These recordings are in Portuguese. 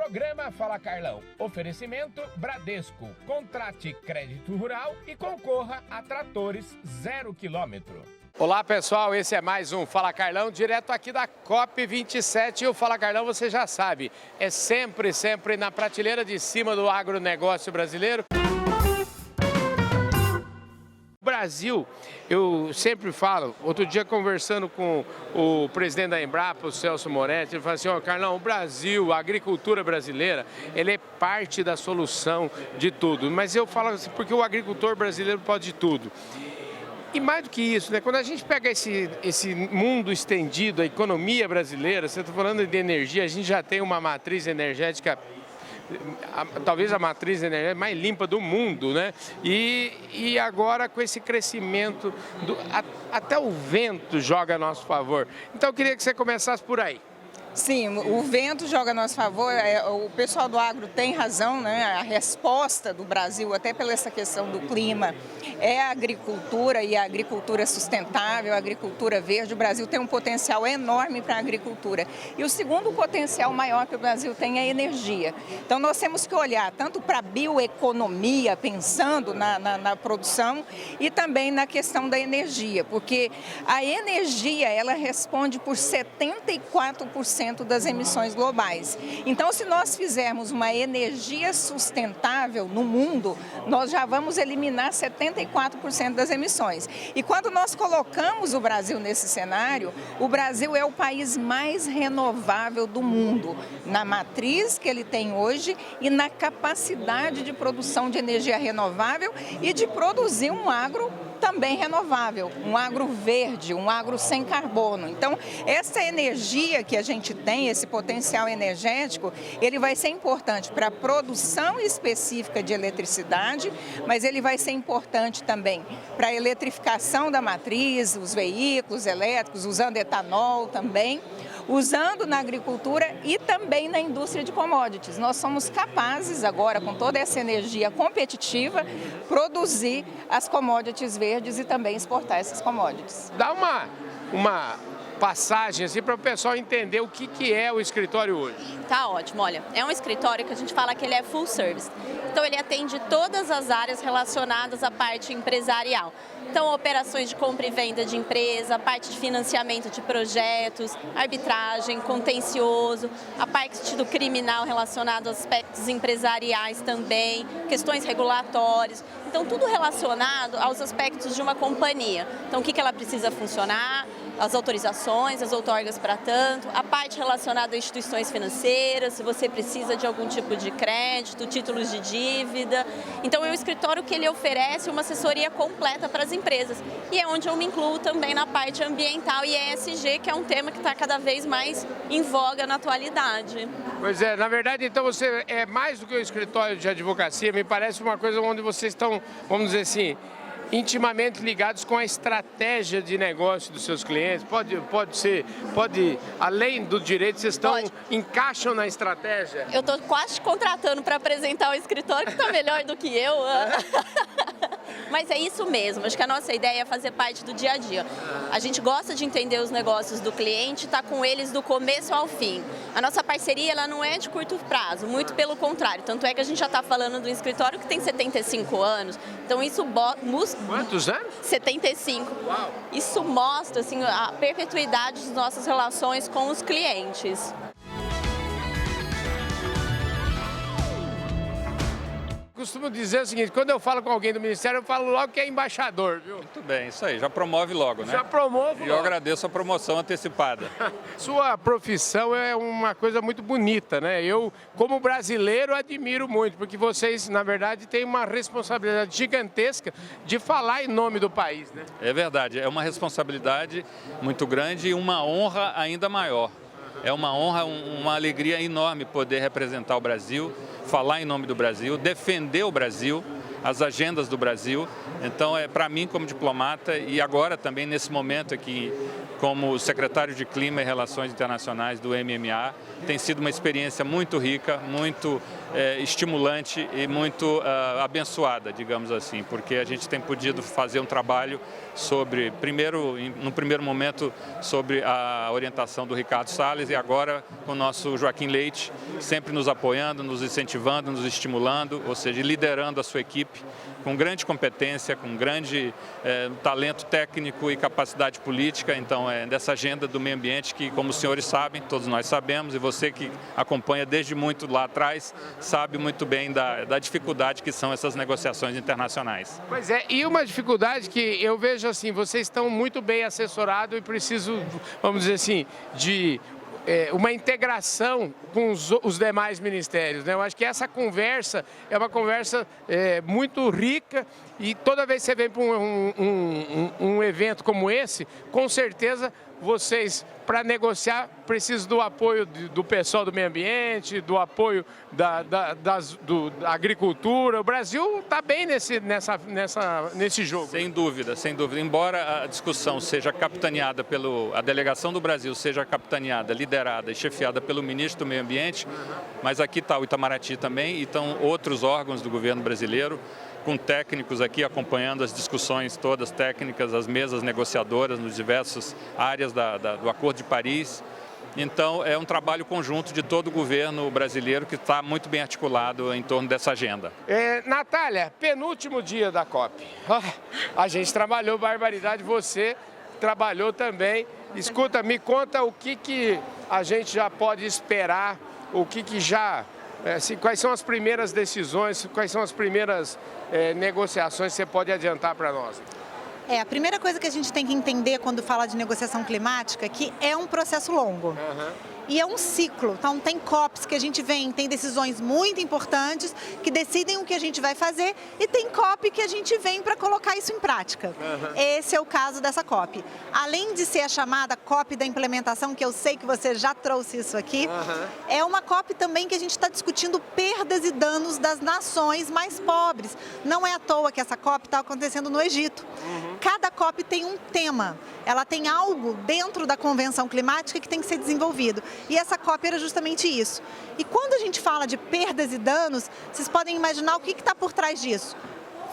Programa Fala Carlão. Oferecimento Bradesco. Contrate crédito rural e concorra a tratores 0 km. Olá pessoal, esse é mais um Fala Carlão, direto aqui da COP27. E o Fala Carlão, você já sabe, é sempre na prateleira de cima do agronegócio brasileiro. Brasil, eu sempre falo, outro dia conversando com o presidente da Embrapa, o Celso Moretti, ele falou assim, Carlão, o Brasil, a agricultura brasileira, ele é parte da solução de tudo. Mas eu falo assim, porque o agricultor brasileiro pode de tudo. E mais do que isso, né? Quando a gente pega esse mundo estendido, a economia brasileira, você está falando de energia, a gente já tem uma matriz energética, talvez a matriz energética mais limpa do mundo, né? E agora com esse crescimento, até o vento joga a nosso favor. Então eu queria que você começasse por aí. Sim, o vento joga a nosso favor, o pessoal do agro tem razão, né? A resposta do Brasil, até pela essa questão do clima, é a agricultura e a agricultura sustentável, a agricultura verde. O Brasil tem um potencial enorme para a agricultura. E o segundo potencial maior que o Brasil tem é a energia. Então nós temos que olhar tanto para a bioeconomia, pensando na produção, e também na questão da energia, porque a energia, ela responde por 74% das emissões globais. Então, se nós fizermos uma energia sustentável no mundo, nós já vamos eliminar 74% das emissões. E quando nós colocamos o Brasil nesse cenário, o Brasil é o país mais renovável do mundo, na matriz que ele tem hoje e na capacidade de produção de energia renovável e de produzir um agro também renovável, um agro verde, um agro sem carbono. Então, essa energia que a gente tem, esse potencial energético, ele vai ser importante para a produção específica de eletricidade, mas ele vai ser importante também para a eletrificação da matriz, os veículos elétricos, usando etanol também, usando na agricultura e também na indústria de commodities. Nós somos capazes agora, com toda essa energia competitiva, produzir as commodities verdes e também exportar essas commodities. Dá uma passagem assim para o pessoal entender o que é o escritório hoje. Tá ótimo, olha, é um escritório que a gente fala que ele é full service. Então ele atende todas as áreas relacionadas à parte empresarial. Então, operações de compra e venda de empresa, parte de financiamento de projetos, arbitragem, contencioso, a parte do criminal relacionado aos aspectos empresariais também, questões regulatórias. Então, tudo relacionado aos aspectos de uma companhia. Então, o que ela precisa funcionar, as autorizações, as outorgas para tanto, a parte relacionada a instituições financeiras, se você precisa de algum tipo de crédito, títulos de dívida. Então, é um escritório que ele oferece uma assessoria completa para as empresas. E é onde eu me incluo também na parte ambiental e ESG, que é um tema que está cada vez mais em voga na atualidade. Pois é, na verdade, então você é mais do que um escritório de advocacia, me parece uma coisa onde vocês estão, vamos dizer assim, intimamente ligados com a estratégia de negócio dos seus clientes. Pode além do direito, vocês encaixam na estratégia? Eu estou quase te contratando para apresentar o escritório, que está melhor do que eu. Mas é isso mesmo, acho que a nossa ideia é fazer parte do dia a dia. A gente gosta de entender os negócios do cliente, tá com eles do começo ao fim. A nossa parceria, ela não é de curto prazo, muito pelo contrário. Tanto é que a gente já está falando do escritório que tem 75 anos, então isso Quantos anos? 75. Uau. Isso mostra assim, a perpetuidade das nossas relações com os clientes. Costumo dizer o seguinte, quando eu falo com alguém do Ministério, eu falo logo que é embaixador, viu? Muito bem, isso aí, já promove logo, né? Já promovo E eu agradeço a promoção antecipada. Sua profissão é uma coisa muito bonita, né? Eu, como brasileiro, admiro muito, porque vocês, na verdade, têm uma responsabilidade gigantesca de falar em nome do país, né? É verdade, é uma responsabilidade muito grande e uma honra ainda maior. É uma honra, uma alegria enorme poder representar o Brasil, falar em nome do Brasil, defender o Brasil, as agendas do Brasil. Então, para mim como diplomata e agora também nesse momento aqui como secretário de Clima e Relações Internacionais do MMA. Tem sido uma experiência muito rica, muito estimulante e muito abençoada, digamos assim, porque a gente tem podido fazer um trabalho sobre, no primeiro momento, sobre a orientação do Ricardo Salles e agora com o nosso Joaquim Leite, sempre nos apoiando, nos incentivando, nos estimulando, ou seja, liderando a sua equipe com grande competência, com grande talento técnico e capacidade política. Então, é dessa agenda do meio ambiente que, como os senhores sabem, todos nós sabemos, e você que acompanha desde muito lá atrás, sabe muito bem da dificuldade que são essas negociações internacionais. Pois é, e uma dificuldade que eu vejo assim, vocês estão muito bem assessorados e preciso, vamos dizer assim, de uma integração com os demais ministérios, né? Eu acho que essa conversa é uma conversa muito rica e toda vez que você vem para um evento como esse, com certeza vocês, para negociar, precisam do apoio do pessoal do meio ambiente, do apoio da agricultura. O Brasil está bem nesse jogo. Sem dúvida, sem dúvida. Embora a discussão seja capitaneada a delegação do Brasil seja capitaneada, liderada e chefiada pelo ministro do Meio Ambiente, mas aqui está o Itamaraty também e estão outros órgãos do governo brasileiro, com técnicos aqui acompanhando as discussões todas técnicas, as mesas negociadoras nas diversas áreas do Acordo de Paris. Então, é um trabalho conjunto de todo o governo brasileiro que está muito bem articulado em torno dessa agenda. Natália, penúltimo dia da COP. A gente trabalhou barbaridade, você trabalhou também. Escuta, me conta o que a gente já pode esperar, quais são as primeiras decisões, quais são as primeiras negociações que você pode adiantar para nós? A primeira coisa que a gente tem que entender quando fala de negociação climática é que é um processo longo. E é um ciclo, então tem COPs que a gente tem decisões muito importantes que decidem o que a gente vai fazer e tem COP que a gente vem para colocar isso em prática. Esse é o caso dessa COP. Além de ser a chamada COP da implementação, que eu sei que você já trouxe isso aqui, é uma COP também que a gente está discutindo perdas e danos das nações mais pobres. Não é à toa que essa COP está acontecendo no Egito. Cada COP tem um tema, ela tem algo dentro da Convenção Climática que tem que ser desenvolvido. E essa COP era justamente isso. E quando a gente fala de perdas e danos, vocês podem imaginar o que está por trás disso?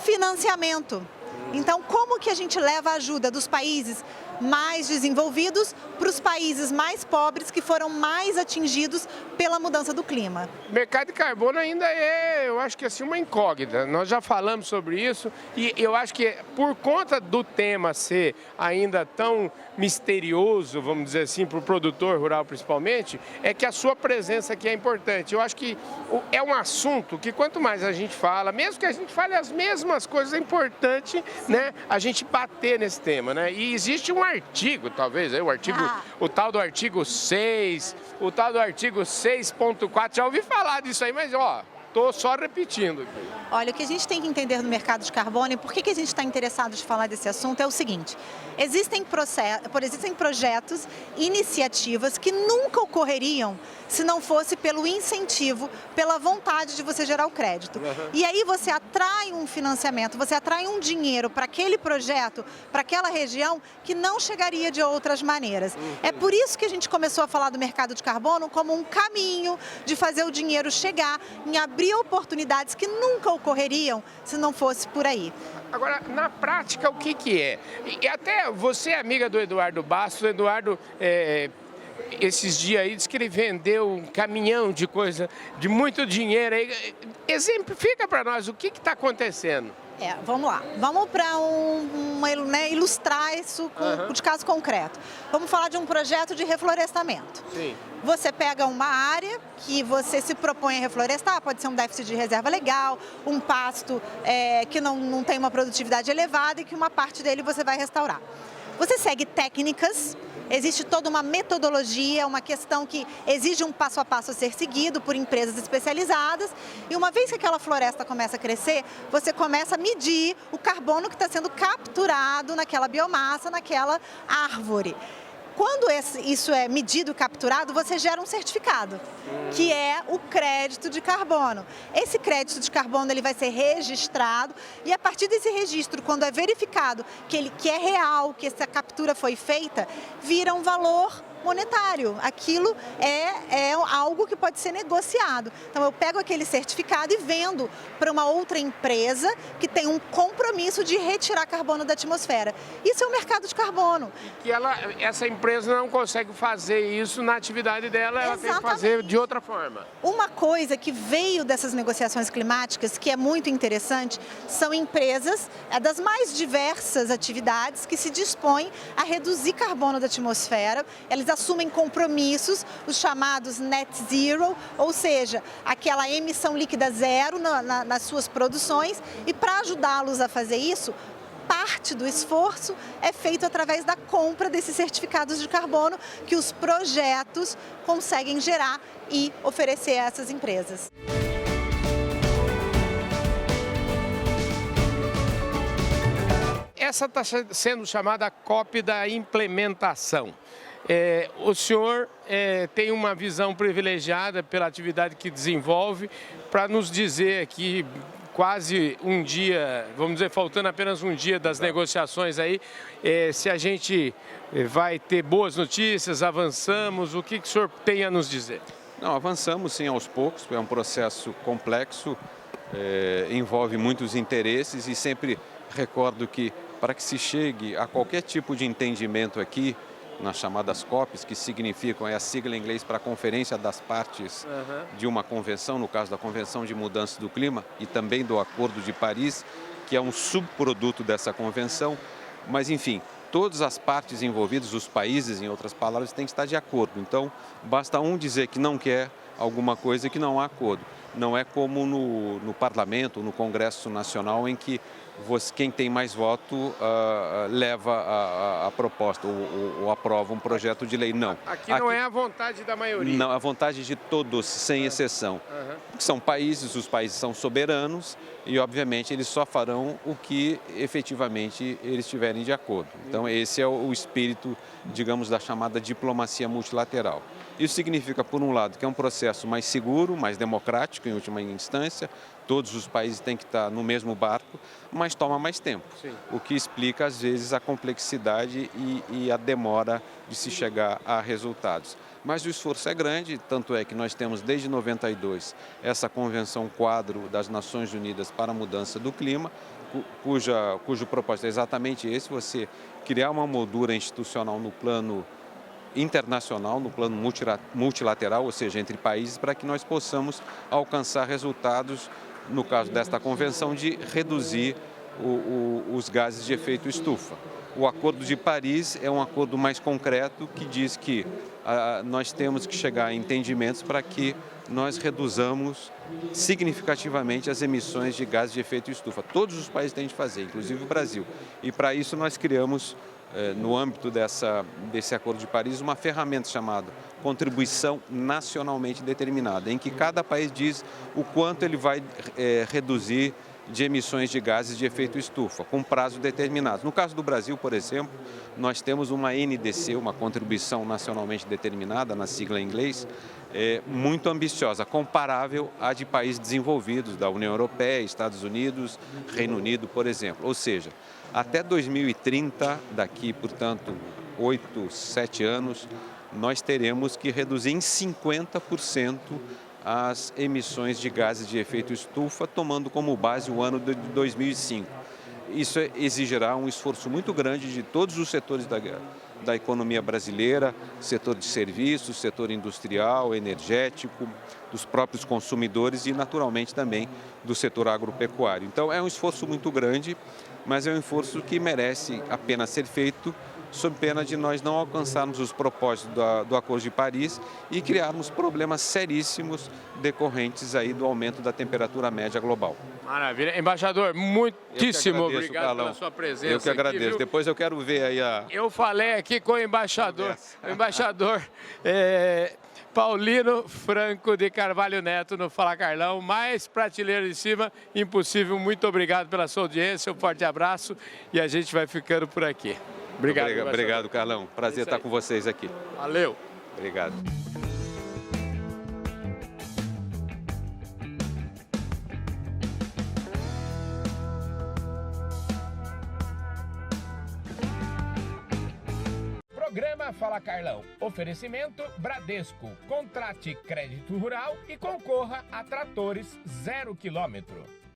Financiamento. Então, como que a gente leva a ajuda dos países mais desenvolvidos para os países mais pobres que foram mais atingidos pela mudança do clima? O mercado de carbono ainda eu acho que assim, uma incógnita. Nós já falamos sobre isso e eu acho que por conta do tema ser ainda tão misterioso, vamos dizer assim, para o produtor rural principalmente, é que a sua presença aqui é importante. Eu acho que é um assunto que quanto mais a gente fala, mesmo que a gente fale as mesmas coisas, é importante, né, a gente bater nesse tema, né? E existe um artigo, talvez, o tal do artigo 6, o tal do artigo 6.4, já ouvi falar disso aí, mas estou só repetindo. Olha, o que a gente tem que entender no mercado de carbono e por que a gente está interessado de falar desse assunto é o seguinte: existem projetos, iniciativas que nunca ocorreriam se não fosse pelo incentivo, pela vontade de você gerar o crédito. E aí você atrai um financiamento, você atrai um dinheiro para aquele projeto, para aquela região que não chegaria de outras maneiras. É por isso que a gente começou a falar do mercado de carbono como um caminho de fazer o dinheiro chegar, em abrir oportunidades que nunca ocorreriam se não fosse por aí. Agora, na prática, o que é? E até você é amiga do Eduardo Bastos, o Eduardo, esses dias aí, disse que ele vendeu um caminhão de coisa, de muito dinheiro. Exemplifica para nós o que está acontecendo. Vamos lá. Vamos para ilustrar isso de caso concreto. Vamos falar de um projeto de reflorestamento. Sim. Você pega uma área que você se propõe a reflorestar, pode ser um déficit de reserva legal, um pasto que não tem uma produtividade elevada e que uma parte dele você vai restaurar. Você segue técnicas. Existe toda uma metodologia, uma questão que exige um passo a passo a ser seguido por empresas especializadas. E uma vez que aquela floresta começa a crescer, você começa a medir o carbono que está sendo capturado naquela biomassa, naquela árvore. Quando isso é medido e capturado, você gera um certificado, que é o crédito de carbono. Esse crédito de carbono ele vai ser registrado e a partir desse registro, quando é verificado que é real, que essa captura foi feita, vira um valor monetário. Aquilo é algo que pode ser negociado. Então eu pego aquele certificado e vendo para uma outra empresa que tem um compromisso de retirar carbono da atmosfera. Isso é o mercado de carbono. E que essa empresa não consegue fazer isso na atividade dela, ela tem que fazer de outra forma. Uma coisa que veio dessas negociações climáticas, que é muito interessante, são empresas das mais diversas atividades que se dispõem a reduzir carbono da atmosfera. Eles assumem compromissos, os chamados net zero, ou seja, aquela emissão líquida zero nas suas produções, e para ajudá-los a fazer isso, parte do esforço é feito através da compra desses certificados de carbono que os projetos conseguem gerar e oferecer a essas empresas. Essa está sendo chamada COP da implementação. O senhor tem uma visão privilegiada pela atividade que desenvolve para nos dizer aqui, quase um dia, vamos dizer, faltando apenas um dia das negociações aí, se a gente vai ter boas notícias, avançamos, o que o senhor tem a nos dizer? Não, avançamos sim aos poucos, é um processo complexo, envolve muitos interesses e sempre recordo que para que se chegue a qualquer tipo de entendimento aqui, nas chamadas COPs, que significam, é a sigla em inglês para Conferência das Partes de uma convenção, no caso da Convenção de Mudança do Clima e também do Acordo de Paris, que é um subproduto dessa convenção, mas enfim, todas as partes envolvidas, os países, em outras palavras, têm que estar de acordo. Então, basta um dizer que não quer alguma coisa e que não há acordo. Não é como no Parlamento, no Congresso Nacional, em que quem tem mais voto leva a proposta ou aprova um projeto de lei. Não. Aqui não é a vontade da maioria. Não, a vontade de todos, sem exceção. São países, os países são soberanos e, obviamente, eles só farão o que efetivamente eles estiverem de acordo. Então, esse é o espírito, digamos, da chamada diplomacia multilateral. Isso significa, por um lado, que é um processo mais seguro, mais democrático, em última instância. Todos os países têm que estar no mesmo barco, mas toma mais tempo. Sim. O que explica, às vezes, a complexidade e a demora de se chegar a resultados. Mas o esforço é grande, tanto é que nós temos, desde 92, essa Convenção Quadro das Nações Unidas para a Mudança do Clima, cujo propósito é exatamente esse, você criar uma moldura institucional no plano internacional, no plano multilateral, ou seja, entre países, para que nós possamos alcançar resultados, no caso desta convenção, de reduzir os gases de efeito estufa. O Acordo de Paris é um acordo mais concreto que diz que nós temos que chegar a entendimentos para que nós reduzamos significativamente as emissões de gases de efeito estufa. Todos os países têm de fazer, inclusive o Brasil. E para isso nós criamos, no âmbito desse Acordo de Paris, uma ferramenta chamada Contribuição Nacionalmente Determinada, em que cada país diz o quanto ele vai reduzir de emissões de gases de efeito estufa, com prazo determinado. No caso do Brasil, por exemplo, nós temos uma NDC, uma Contribuição Nacionalmente Determinada, na sigla em inglês, muito ambiciosa, comparável à de países desenvolvidos, da União Europeia, Estados Unidos, Reino Unido, por exemplo. Ou seja, até 2030, daqui, portanto, 8, 7 anos, nós teremos que reduzir em 50% as emissões de gases de efeito estufa, tomando como base o ano de 2005. Isso exigirá um esforço muito grande de todos os setores da economia brasileira, setor de serviços, setor industrial, energético, dos próprios consumidores e, naturalmente, também do setor agropecuário. Então, é um esforço muito grande, mas é um esforço que merece apenas ser feito sob pena de nós não alcançarmos os propósitos do Acordo de Paris e criarmos problemas seríssimos decorrentes aí do aumento da temperatura média global. Maravilha. Embaixador, muitíssimo obrigado, Carlão, pela sua presença. Eu que agradeço. Aqui, depois eu quero ver aí a... Eu falei aqui com o embaixador, Paulino Franco de Carvalho Neto no Fala Carlão, mais prateleira de cima, impossível. Muito obrigado pela sua audiência, um forte abraço e a gente vai ficando por aqui. Obrigado, Carlão. Prazer estar com vocês aqui. Valeu. Obrigado. Programa Fala Carlão. Oferecimento Bradesco. Contrate crédito rural e concorra a tratores 0 km.